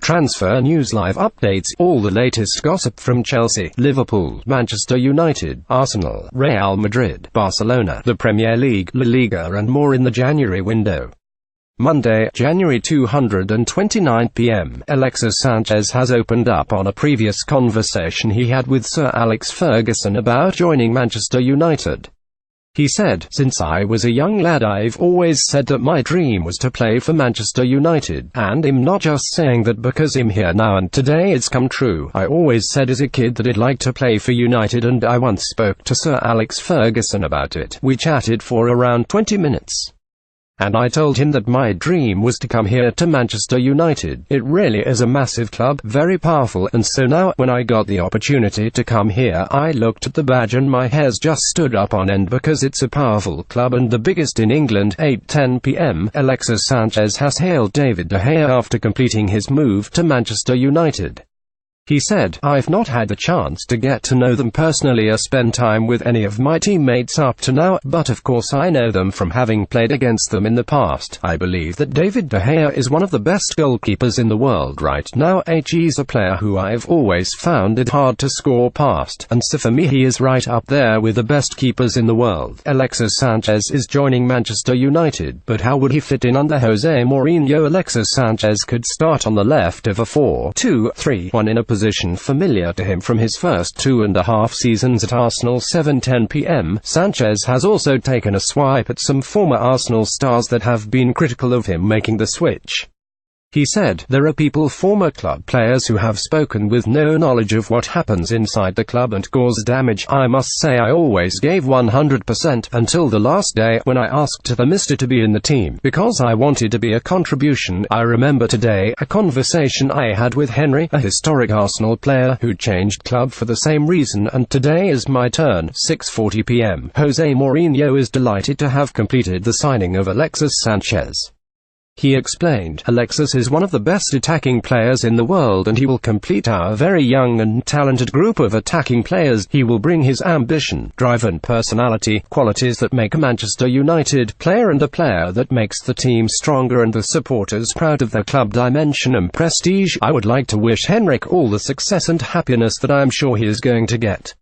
Transfer News Live updates all the latest gossip from Chelsea, Liverpool, Manchester United, Arsenal, Real Madrid, Barcelona, the Premier League, La Liga and more in the January window. Monday, January 2:29 p.m. Alexis Sanchez has opened up on a previous conversation he had with Sir Alex Ferguson about joining Manchester United. He said, "Since I was a young lad I've always said that my dream was to play for Manchester United, and I'm not just saying that because I'm here now and today it's come true. I always said as a kid that I'd like to play for United, and I once spoke to Sir Alex Ferguson about it. We chatted for around 20 minutes. And I told him that my dream was to come here to Manchester United. It really is a massive club, very powerful, and so now, when I got the opportunity to come here, I looked at the badge and my hairs just stood up on end because it's a powerful club and the biggest in England." 8:10 p.m. Alexis Sanchez has hailed David De Gea after completing his move to Manchester United. He said, "I've not had the chance to get to know them personally or spend time with any of my teammates up to now, but of course I know them from having played against them in the past. I believe that David De Gea is one of the best goalkeepers in the world right now. He's a player who I've always found it hard to score past, and so for me he is right up there with the best keepers in the world." Alexis Sanchez is joining Manchester United, but how would he fit in under Jose Mourinho? Alexis Sanchez could start on the left of a 4-2-3-1 in a position familiar to him from his first 2.5 seasons at Arsenal. 7:10 p.m. Sanchez has also taken a swipe at some former Arsenal stars that have been critical of him making the switch. He said, "There are people, former club players, who have spoken with no knowledge of what happens inside the club and cause damage. I must say I always gave 100% until the last day, when I asked the mister to be in the team, because I wanted to be a contribution. I remember today, a conversation I had with Henry, a historic Arsenal player, who changed club for the same reason, and today is my turn." 6:40 p.m. Jose Mourinho is delighted to have completed the signing of Alexis Sanchez. He explained, "Alexis is one of the best attacking players in the world and he will complete our very young and talented group of attacking players. He will bring his ambition, drive and personality, qualities that make a Manchester United player and a player that makes the team stronger and the supporters proud of their club dimension and prestige. I would like to wish Henrik all the success and happiness that I am sure he is going to get.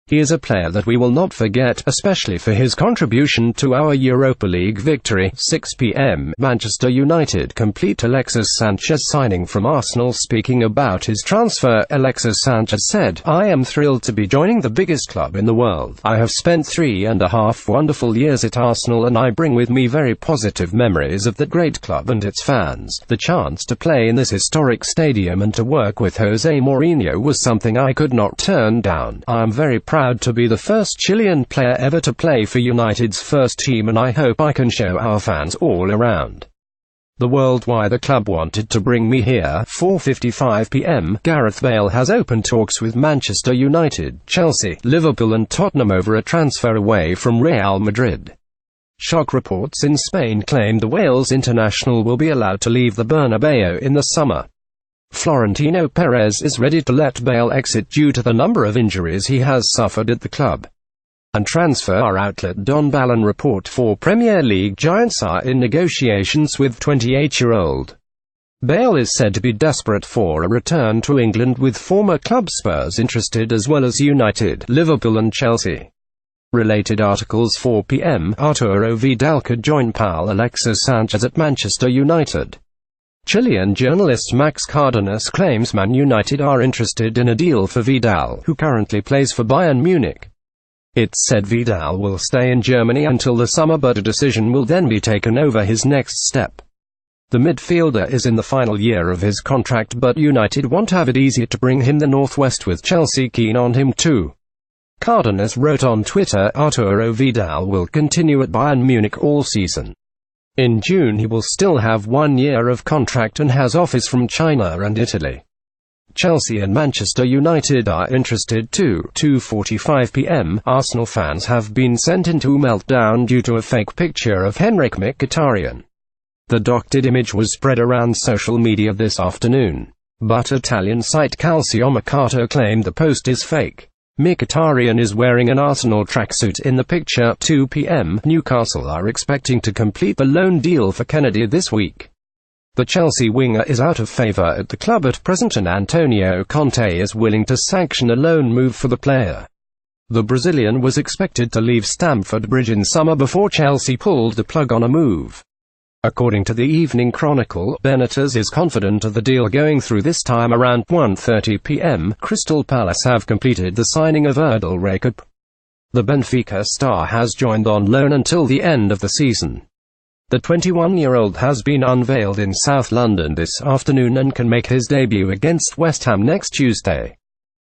He is a player that we will not forget, especially for his contribution to our Europa League victory." 6 p.m. Manchester United complete Alexis Sanchez signing from Arsenal. Speaking about his transfer, Alexis Sanchez said, "I am thrilled to be joining the biggest club in the world. I have spent 3.5 wonderful years at Arsenal and I bring with me very positive memories of that great club and its fans. The chance to play in this historic stadium and to work with Jose Mourinho was something I could not turn down. I am very proud to be the first Chilean player ever to play for United's first team and I hope I can show our fans all around the world why the club wanted to bring me here." 4:55 p.m. Gareth Bale has opened talks with Manchester United, Chelsea, Liverpool and Tottenham over a transfer away from Real Madrid. Shock reports in Spain claim the Wales international will be allowed to leave the Bernabeu in the summer. Florentino Perez is ready to let Bale exit due to the number of injuries he has suffered at the club. And transfer outlet Don Balon report for Premier League giants are in negotiations with 28-year-old Bale is said to be desperate for a return to England, with former club Spurs interested as well as United, Liverpool and Chelsea. Related articles. 4 p.m. Arturo Vidal could join pal Alexis Sanchez at Manchester United. Chilean journalist Max Cardenas claims Man United are interested in a deal for Vidal, who currently plays for Bayern Munich. It's said Vidal will stay in Germany until the summer, but a decision will then be taken over his next step. The midfielder is in the final year of his contract, but United won't have it easy to bring him the Northwest, with Chelsea keen on him too. Cardenas wrote on Twitter, "Arturo Vidal will continue at Bayern Munich all season. In June he will still have 1 year of contract and has offers from China and Italy. Chelsea and Manchester United are interested too." 2:45 p.m. Arsenal fans have been sent into meltdown due to a fake picture of Henrik Mkhitaryan. The doctored image was spread around social media this afternoon, but Italian site Calciomercato claimed the post is fake. Mkhitaryan is wearing an Arsenal tracksuit in the picture. 2 p.m. Newcastle are expecting to complete the loan deal for Kennedy this week. The Chelsea winger is out of favour at the club at present, and Antonio Conte is willing to sanction a loan move for the player. The Brazilian was expected to leave Stamford Bridge in summer before Chelsea pulled the plug on a move. According to the Evening Chronicle, Benitez is confident of the deal going through this time around 1:30 p.m. Crystal Palace have completed the signing of Erdal Rakip. The Benfica star has joined on loan until the end of the season. The 21-year-old has been unveiled in South London this afternoon and can make his debut against West Ham next Tuesday.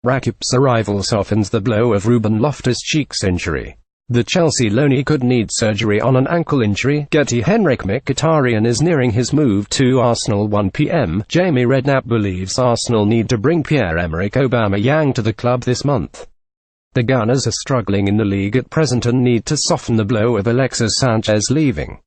Rakip's arrival softens the blow of Ruben Loftus-Cheek's injury. The Chelsea loanee could need surgery on an ankle injury. Getty. Henrik Mkhitaryan is nearing his move to Arsenal. 1 p.m. Jamie Redknapp believes Arsenal need to bring Pierre-Emerick Aubameyang to the club this month. The Gunners are struggling in the league at present and need to soften the blow of Alexis Sanchez leaving.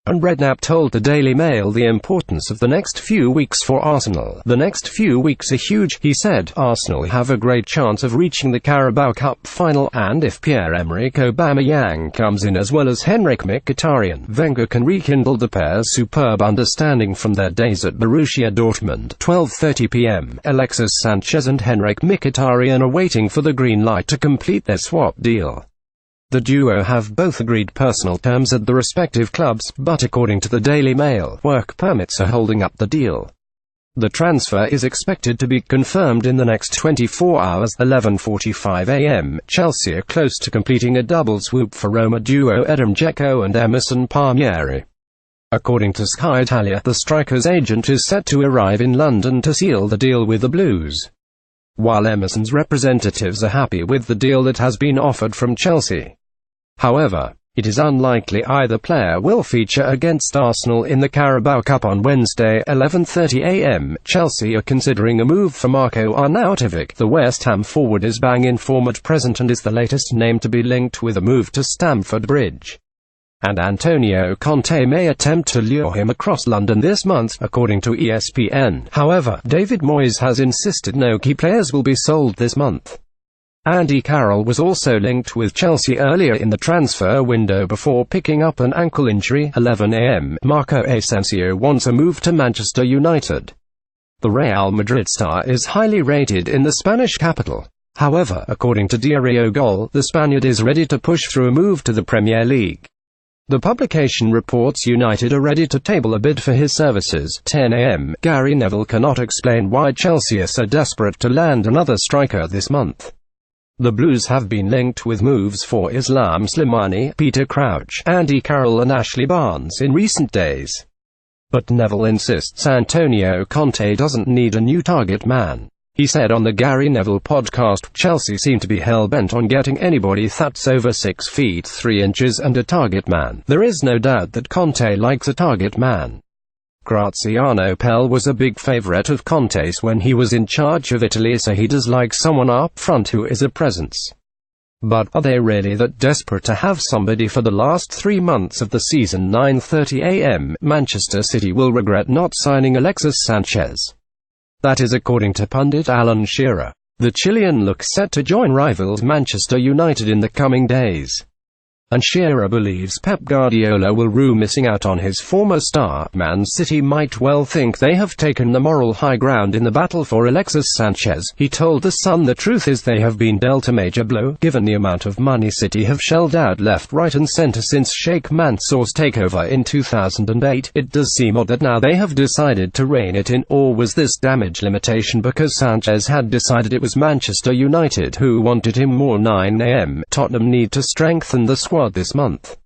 And Redknapp told the Daily Mail the importance of the next few weeks for Arsenal. The next few weeks are huge, he said. Arsenal have a great chance of reaching the Carabao Cup final, and if Pierre-Emerick Aubameyang comes in as well as Henrik Mkhitaryan, Wenger can rekindle the pair's superb understanding from their days at Borussia Dortmund. 12:30 p.m. Alexis Sanchez and Henrik Mkhitaryan are waiting for the green light to complete their swap deal. The duo have both agreed personal terms at the respective clubs, but according to the Daily Mail, work permits are holding up the deal. The transfer is expected to be confirmed in the next 24 hours. 11:45 a.m. Chelsea are close to completing a double swoop for Roma duo Edin Dzeko and Emerson Palmieri. According to Sky Italia, the striker's agent is set to arrive in London to seal the deal with the Blues, while Emerson's representatives are happy with the deal that has been offered from Chelsea. However, it is unlikely either player will feature against Arsenal in the Carabao Cup on Wednesday. 11:30 a.m. Chelsea are considering a move for Marko Arnautovic. The West Ham forward is bang in form at present and is the latest name to be linked with a move to Stamford Bridge. And Antonio Conte may attempt to lure him across London this month, according to ESPN. However, David Moyes has insisted no key players will be sold this month. Andy Carroll was also linked with Chelsea earlier in the transfer window before picking up an ankle injury. 11 a.m. Marco Asensio wants a move to Manchester United. The Real Madrid star is highly rated in the Spanish capital. However, according to Diario Gol, the Spaniard is ready to push through a move to the Premier League. The publication reports United are ready to table a bid for his services. 10 a.m. Gary Neville cannot explain why Chelsea are so desperate to land another striker this month. The Blues have been linked with moves for Islam Slimani, Peter Crouch, Andy Carroll and Ashley Barnes in recent days. But Neville insists Antonio Conte doesn't need a new target man. He said on the Gary Neville podcast, Chelsea seem to be hell-bent on getting anybody that's over 6 feet 3 inches and a target man. There is no doubt that Conte likes a target man. Graziano Pelle was a big favourite of Conte's when he was in charge of Italy, so he does like someone up front who is a presence. But are they really that desperate to have somebody for the last 3 months of the season? 9:30 a.m. Manchester City will regret not signing Alexis Sanchez. That is according to pundit Alan Shearer. The Chilean looks set to join rivals Manchester United in the coming days. And Shearer believes Pep Guardiola will rue missing out on his former star. Man City might well think they have taken the moral high ground in the battle for Alexis Sanchez. He told The Sun the truth is they have been dealt a major blow, given the amount of money City have shelled out left, right and centre since Sheikh Mansour's takeover in 2008. It does seem odd that now they have decided to rein it in, or was this damage limitation because Sanchez had decided it was Manchester United who wanted him more? 9 a.m. Tottenham need to strengthen the squad this month.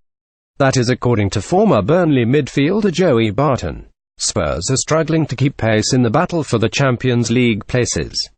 That is according to former Burnley midfielder Joey Barton. Spurs are struggling to keep pace in the battle for the Champions League places.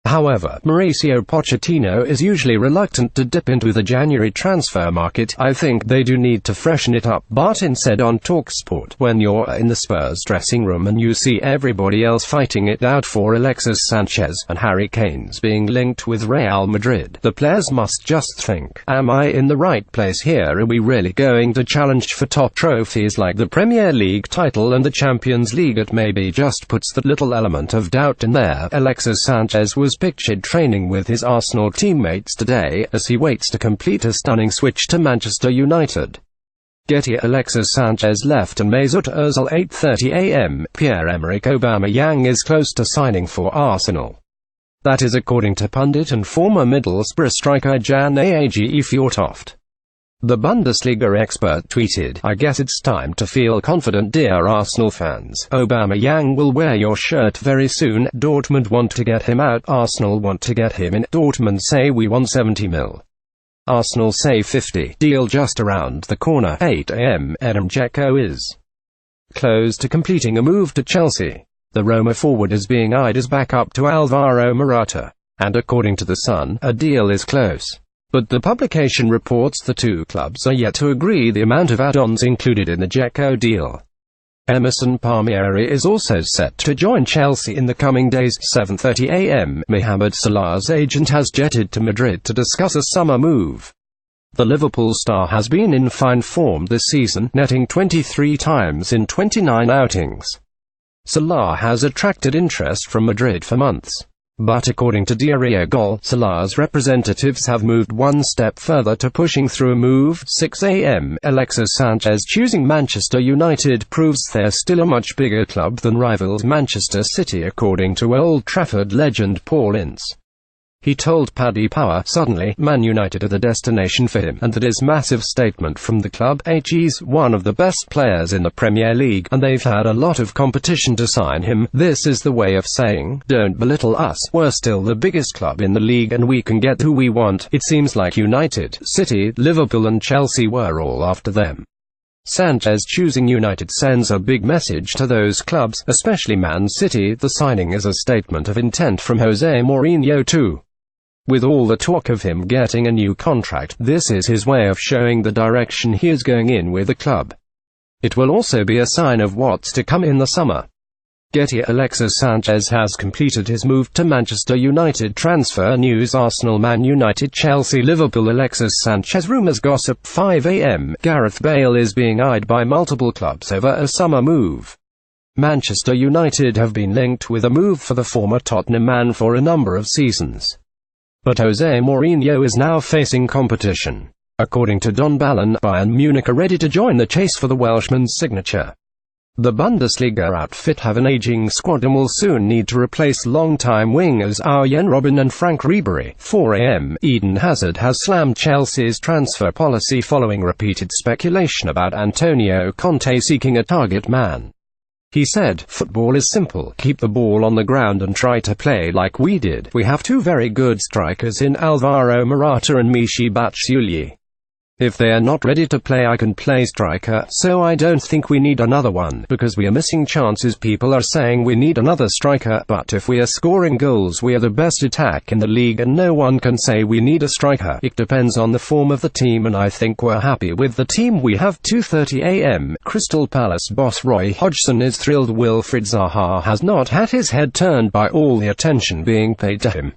However, Mauricio Pochettino is usually reluctant to dip into the January transfer market. I think they do need to freshen it up, Barton said on TalkSport. When you're in the Spurs dressing room and you see everybody else fighting it out for Alexis Sanchez, and Harry Kane's being linked with Real Madrid, the players must just think, am I in the right place here? Are we really going to challenge for top trophies like the Premier League title and the Champions League? It maybe just puts that little element of doubt in there. Alexis Sanchez was pictured training with his Arsenal teammates today, as he waits to complete a stunning switch to Manchester United. Getty. Alexis Sanchez left and Mesut Ozil. 8:30 am. Pierre-Emerick Aubameyang is close to signing for Arsenal. That is according to pundit and former Middlesbrough striker Jan Age Fjortoft. The Bundesliga expert tweeted, "I guess it's time to feel confident, dear Arsenal fans. Aubameyang will wear your shirt very soon. Dortmund want to get him out. Arsenal want to get him in. Dortmund say we want 70 mil. Arsenal say 50. Deal just around the corner." 8 am. Edin Dzeko is close to completing a move to Chelsea. The Roma forward is being eyed as backup to Alvaro Morata, and according to The Sun, a deal is close. But the publication reports the two clubs are yet to agree the amount of add-ons included in the Dzeko deal. Emerson Palmieri is also set to join Chelsea in the coming days. 7:30 am. Mohamed Salah's agent has jetted to Madrid to discuss a summer move. The Liverpool star has been in fine form this season, netting 23 times in 29 outings. Salah has attracted interest from Madrid for months. But according to Diario Gol, Salah's representatives have moved one step further to pushing through a move. 6 am. Alexis Sanchez choosing Manchester United proves they're still a much bigger club than rivals Manchester City, according to Old Trafford legend Paul Ince. He told Paddy Power, "Suddenly, Man United are the destination for him, and that is massive statement from the club. He's one of the best players in the Premier League, and they've had a lot of competition to sign him. This is the way of saying, don't belittle us, we're still the biggest club in the league and we can get who we want. It seems like United, City, Liverpool and Chelsea were all after them." Sanchez choosing United sends a big message to those clubs, especially Man City. The signing is a statement of intent from Jose Mourinho too. With all the talk of him getting a new contract, this is his way of showing the direction he is going in with the club. It will also be a sign of what's to come in the summer. Getty. Alexis Sanchez has completed his move to Manchester United. Transfer news: Arsenal, Man United, Chelsea, Liverpool. Alexis Sanchez rumors gossip. 5 am. Gareth Bale is being eyed by multiple clubs over a summer move. Manchester United have been linked with a move for the former Tottenham man for a number of seasons. But Jose Mourinho is now facing competition. According to Don Balon, Bayern Munich are ready to join the chase for the Welshman's signature. The Bundesliga outfit have an aging squad and will soon need to replace long-time wingers Arjen Robben and Frank Ribery. 4 am. Eden Hazard has slammed Chelsea's transfer policy following repeated speculation about Antonio Conte seeking a target man. He said, "Football is simple. Keep the ball on the ground and try to play like we did. We have two very good strikers in Alvaro Morata and Michy Batshuayi. If they are not ready to play, I can play striker, so I don't think we need another one, because we are missing chances. People are saying we need another striker, but if we are scoring goals, we are the best attack in the league and no one can say we need a striker. It depends on the form of the team and I think we're happy with the team we have." 2:30 am. Crystal Palace boss Roy Hodgson is thrilled Wilfried Zaha has not had his head turned by all the attention being paid to him.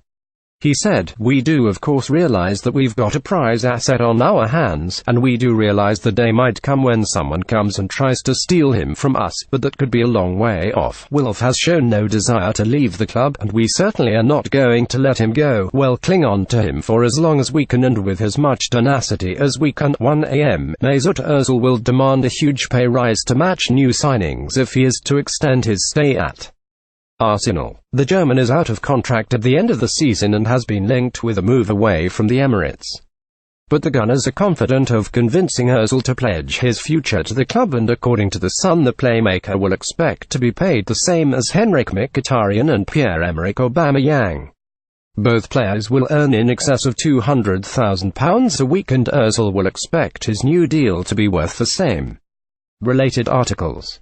He said, "We do of course realize that we've got a prize asset on our hands, and we do realize the day might come when someone comes and tries to steal him from us, but that could be a long way off. Wilf has shown no desire to leave the club, and we certainly are not going to let him go. We'll cling on to him for as long as we can and with as much tenacity as we can." 1 am. Mesut Ozil will demand a huge pay rise to match new signings if he is to extend his stay at Arsenal. The German is out of contract at the end of the season and has been linked with a move away from the Emirates. But the Gunners are confident of convincing Ozil to pledge his future to the club, and according to The Sun, the playmaker will expect to be paid the same as Henrik Mkhitaryan and Pierre-Emerick Aubameyang. Both players will earn in excess of £200,000 a week, and Ozil will expect his new deal to be worth the same. Related articles.